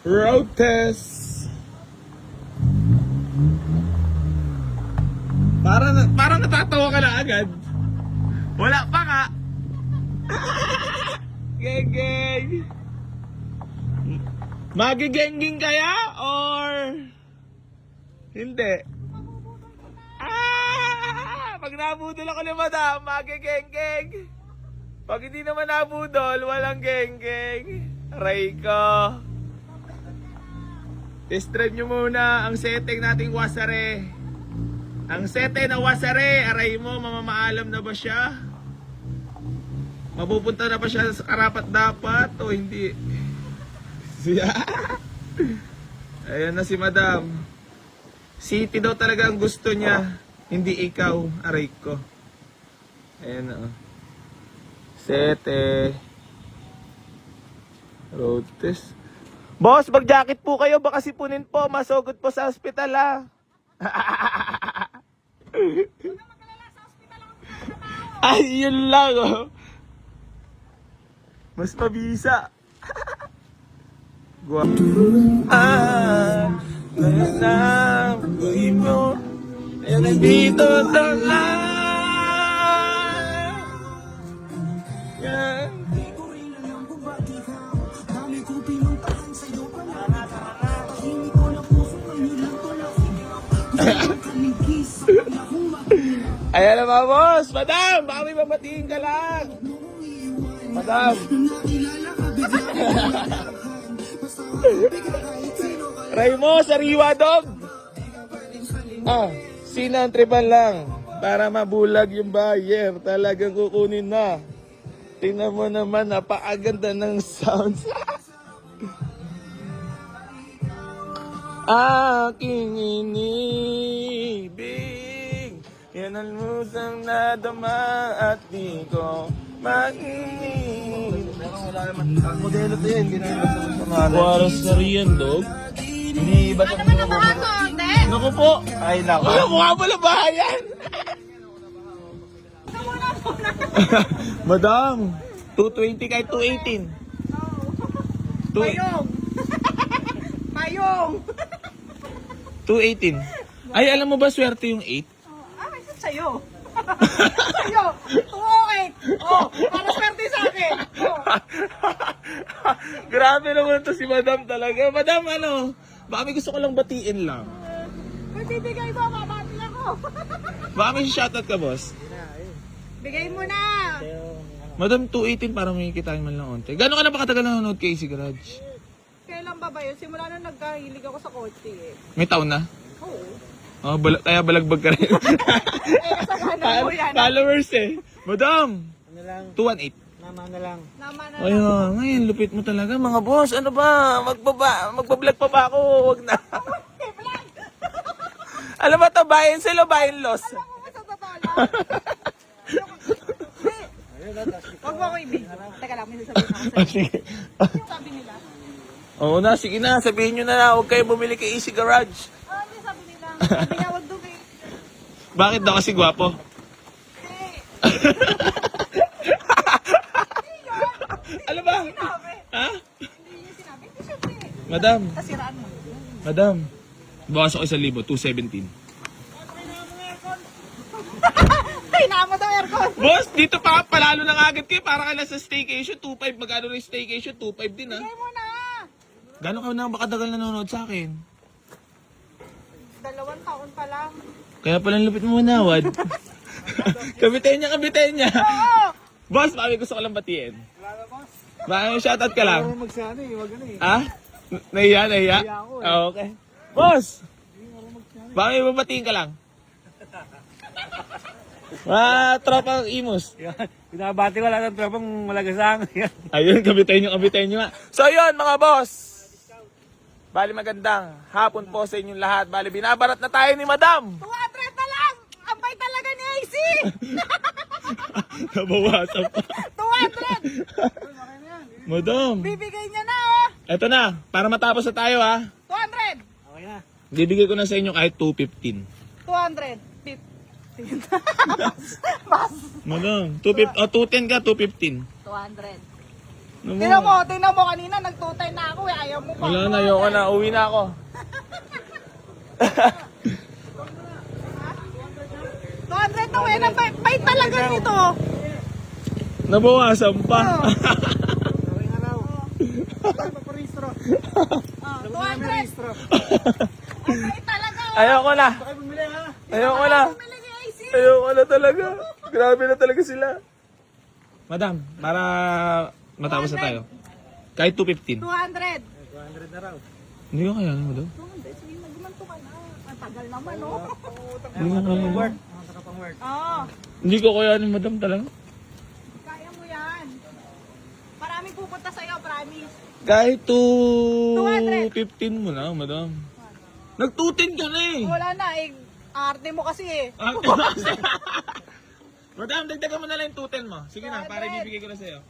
Road test. Parang natatawa ka na agad. Wala pa ka. Geng-geng. Magigeng-geng kaya or hindi? Pag nabudol ako ni Madam, magigeng-geng. Pag hindi naman nabudol, walang geng-geng. Aray ko. Test drive nyo muna ang setting nating wasare. Ang setting na wasare, aray mo, mamamaalam na ba siya? Mapupunta na ba siya sa karapat dapat o hindi? Ayan na si Madam. City daw talaga ang gusto niya, hindi ikaw, aray ko. Ayan na. Sete. Road test. Boss, mag-jacket po kayo, baka sipunin po, masugod po sa hospital ha. Ay, yun lang oh. Mas mabisa. Ngayon na, buhay mo. Ayan, nandito na lang. Yan. Ayan na mga boss. Madam, baka may mabatiin ka lang. Madam. Raymo, sariwa dog. Sinantripan lang para mabulag yung buyer. Talagang kukunin na. Tingnan mo naman, napakaganda ng sounds. Aking inibig, yan ang musang nadama at di ko mag-inib. Wala naman. Ang modelo to yun, hindi na yung basta sa mga Waras na riyan, dog. Iniiba Ano naman ang mga konti? Naku po. Ay, nako. Wala, mukha pala bahayan. Madam, 220 kahit 218. Mayong! Mayong! 218. Ay, alam mo ba swerte yung 8? Ito sa'yo. Sa'yo. 208. Para swerte sa akin. Grabe naman to si Madam talaga. Madam, ano? Baka may gusto ko lang batiin lang. Kung bibigay mo, mabati ako. Baka may shoutout ka, boss? Bigay mo na. Madam, 218 para may kitain man lang onte. Gano'n ka na ba katagal nanonood kay AC Garage? Kailan ba ba yun? Simula na nagkahilig ako sa kotse eh. May taon na? Oo. Oh, kaya balagbag ka rin. Kasalanan mo yan. Followers eh. Madam, Ano lang, 218. nama na lang. Naman na Ay, ngayon, lupit mo talaga. Mga boss, ano ba? Magbablog pa ba ako? Huwag na. Alam mo to, buy and sell o buy and loss? Alam mo ba sa totoo lang? Huwag mo ako ibig. Teka lang, may sasabihin ako sa'yo. Sige. Yung sabi nila? Oo na, sige na. Sabihin nyo na huwag kayo bumili kay AC Garage. Yung sabi nila. Sabi niya, huwag doon eh. Bakit daw kasi gwapo? Ano ba? Sinabi. Ha? Hindi niya sinabi. Hindi syempre. Madam, Kasiraan mo. madam. Bawas ako 1,000, 217. Ay, naamo daw aircon. Boss, dito pa palalo ng agad kayo. Para ka na sa staycation, 2.5. Magkano rin staycation? 2.5 din ha. Bigay mo na. Gano'n ka na makatagal nanonood sa akin? 2 taon pa lang. Kaya palang lupit mo manawad. Kabitain niya. Oo. Boss, baka may gusto ko lang batiin. Wala boss. Baka may shoutout ka lang. Marunong magsana eh, wag ano eh. Ha? Nahiya? Nahiya ako eh. Ah, okay. Boss! Baka may babatiin ka lang. Tropang Imus. Yan. Binabati ko lahat ng tropang malagasang. Yan. Ayun, kabitain nyo nga. So yun mga boss. Bali magandang hapon po sa inyong lahat. Bali binabarat na tayo ni Madam. 200 na lang. Ampay talaga ni AC. Nabawasan pa. 200. Madam. Bibigay niya na oh. Eto na, para matapos na tayo ha. 200. Okay na. Bibigay ko na sa inyo kahit 215. 200. 50. Bas. Madam, 210 ka, 215. 200. Tingnan mo kanina, nagtutay na ako eh. Ayaw mo pa. Wala na, ayoko na. Uwi na ako. 200 to eh. Bait talaga nito. Nabawasan pa. Okay na raw. Paparehistro. 200. Ang bait talaga. Ayoko na. Baka bumili ha. Ayoko na. Bumili ni AC. Ayoko na talaga. Grabe na talaga sila. Madam, para matapos na tayo. Kahit 215. 200. 200 na raw. Hindi ko kaya, madam. 200. Sige, nagmanto ka na. Ang tagal naman, oh. Hindi ko kaya. Work. Saka pang work. Oo. Hindi ko kaya, madam, talaga. Kaya mo yan. Maraming pupunta sa'yo, promise. Kahit 215 mo na, madam. Nag-210 ka na eh. Wala na eh. Arte mo kasi eh. Madam, dagdagan mo na lang yung 210 mo. Sige na, para ibibigay ko na sa'yo.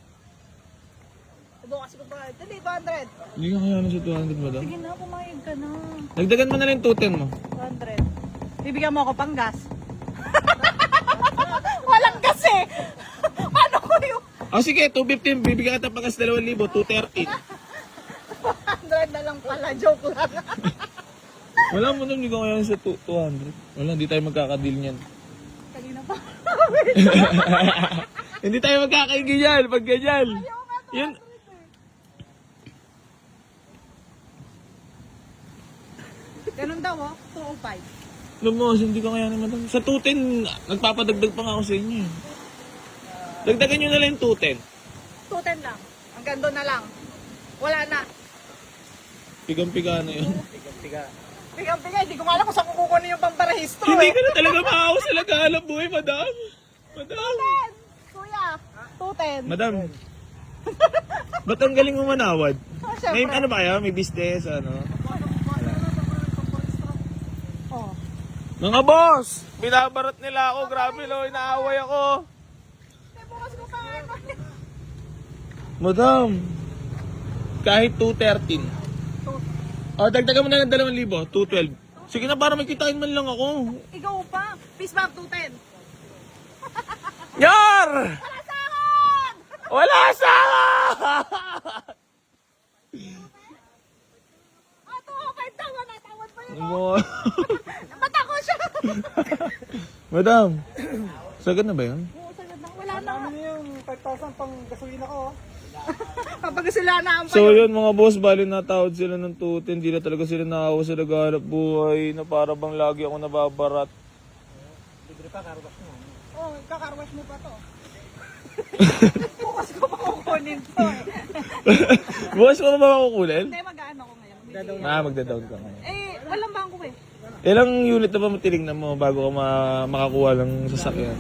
Bukas ko ba? Hindi, 200. Hindi ko kaya na sa 200, madam. Sige na, pumayag ka na. Dagdagan mo na lang yung 210 mo. 200. Bibigyan mo ako pang gas. Walang gas eh. Paano ko yung Oh, sige, 215. Bibigyan kita pagkas 2,000, 213. 200 na lang pala? Joke lang. Wala mo hindi ko kaya sa 200. Wala, hindi tayo magkakadeal niyan. Kanina pa. Hindi tayo magkakaigiyan pag ganyan. Yun. Ganun daw oh. 205. Lumos, hindi ko kaya naman. Sa 210, nagpapadagdag pa nga ako sa inyo. eh. Dagdagan nyo na lang yung 210. 210 lang. Hanggang doon na lang. Wala na. Pigang-piga na yun. Tiga. Pigang-pigang. Hindi ko nga alam kung saan ko kukunin yung pamparehistro Hindi eh. ka na talaga maawa sa naghahanap buhay, madam. Madam. 210. Kuya. 210. Madam. Ba't ang galing mo manawad? Oh, May syempre. ano ba kayo? May business, ano? Oh. Mga boss! Binabarat nila ako. Grabe lo, inaaway ako. Bukas ko pa ano. Madam. Kahit 213. O, dagdagan mo na ng 2,000. 212. Sige na, para may kitain man lang ako. Ikaw pa. Peace bump 210. Yar! Wala sahod! Wala sa! Ah, 205 tawa na. Tawad pa yun. Mo- Ba't ako siya? Madam, sagad na ba yun? Oo, sagad na. Wala na. Ano yung 5,000 pang gasolina ko? Kapag sila na ang So yun mga boss, bali natawad sila ng 210. Hindi na talaga sila nakawa sa naghahanap buhay na para bang lagi ako nababarat. Libre pa, karabas mo. Oh, kakarwash mo pa to. Bukas ko pa kukunin to eh. Boss, mo ba makukunin? Hindi, mag-ano ko ngayon. Magda-down ka ngayon. Eh, walang bangko eh. Ilang unit na ba matinignan mo bago ka makakuha ng sasakyan?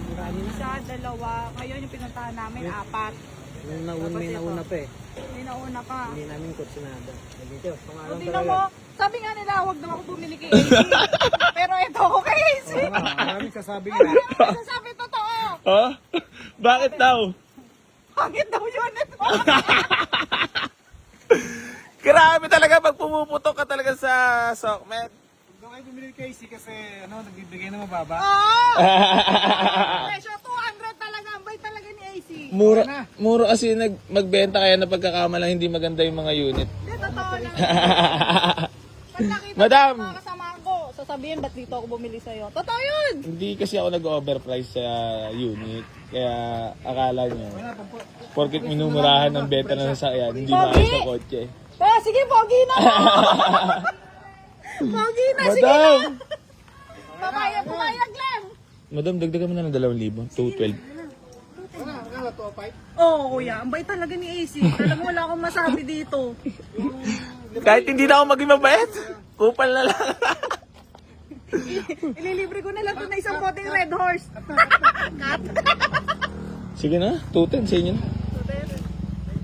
Isa, dalawa. Ngayon yung pinuntahan namin, 4. May nauna pa eh. May nauna pa. Hindi namin kutsinada. Dito, O, pangalan tingnan mo. Sabi nga nila, huwag daw ako bumili kay AC. Pero ito ako kay AC. Maraming sasabi nga. Sasabi totoo. Ha? Bakit daw? Pangit daw yun ito. Grabe talaga pag pumuputok ka talaga sa Sokmed. Huwag daw kayo bumili kay AC kasi nagbibigay na mababa. Oo. Presyo 200 talaga. Ang bait talaga ni AC. Mura kasi magbenta kaya na pagkakamalang hindi maganda yung mga unit. Hindi, totoo lang. Pag nakita Madam. ko mga kasamahan ko, sasabihin, ba't dito ako bumili sa'yo? Totoo yun. Hindi kasi ako nag-overprice sa unit. Kaya akala nyo, porkit minumurahan ng benta ng sasakyan, hindi Pogi! maayos sa kotse. Sige, pogi na. Pogi na, sige na. Madam! Pumayag lang. Madam, dagdagan mo na ng 2,000. 212. Oo, kuya. Ang bait talaga ni AC. Talagang wala akong masabi dito. Kahit hindi na ako maging mabait, kupal na lang. Ililibre ko na lang ito na isang poteng Red Horse. Cut. Sige na, 210 sa inyo na.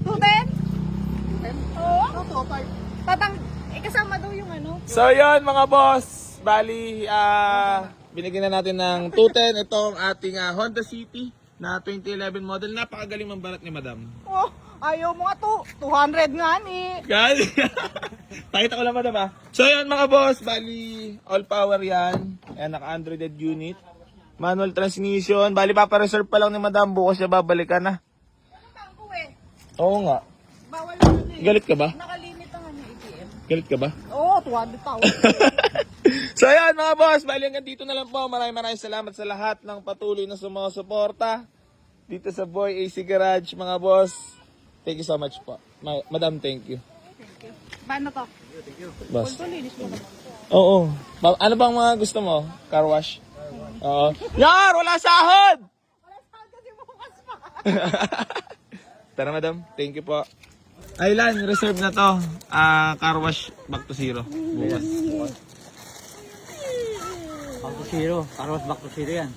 210? Oo. 205. Tatang, kasama daw yung ano. So yun mga boss, bali binigyan na natin ng 210 itong ating Honda City na 2011 model. Napakagaling mambarat ni Madam. Oh, ayaw mo nga to. 200 nga ni. Kasi, pakita ko lang Madam ah. So yun mga boss, bali all power yan. Ayan, naka-Android unit. Manual transmission. Bali papareserve pa lang ni Madam, bukas siya babalikan na. Bangko eh. Oo nga. Bawal na ano eh. Galit ka ba? Nakalimit ang ano ATM. Galit ka ba? Oo, 200,000. So ayan mga boss, bali hanggang dito na lang po. Maraming salamat sa lahat ng patuloy na sumusuporta dito sa Boy AC Garage mga boss. Thank you so much po. Madam, thank you. Thank you. Paano to? Boss. Ito, linis mo naman. Oo. Ano bang mga gusto mo? Car wash? Oo. Yar! Wala sahod! Wala saan kasi bukas pa. Tara madam, thank you po. Aylan, reserve na to. Car wash back to zero. Bukas. Back to zero. Para back to zero yan.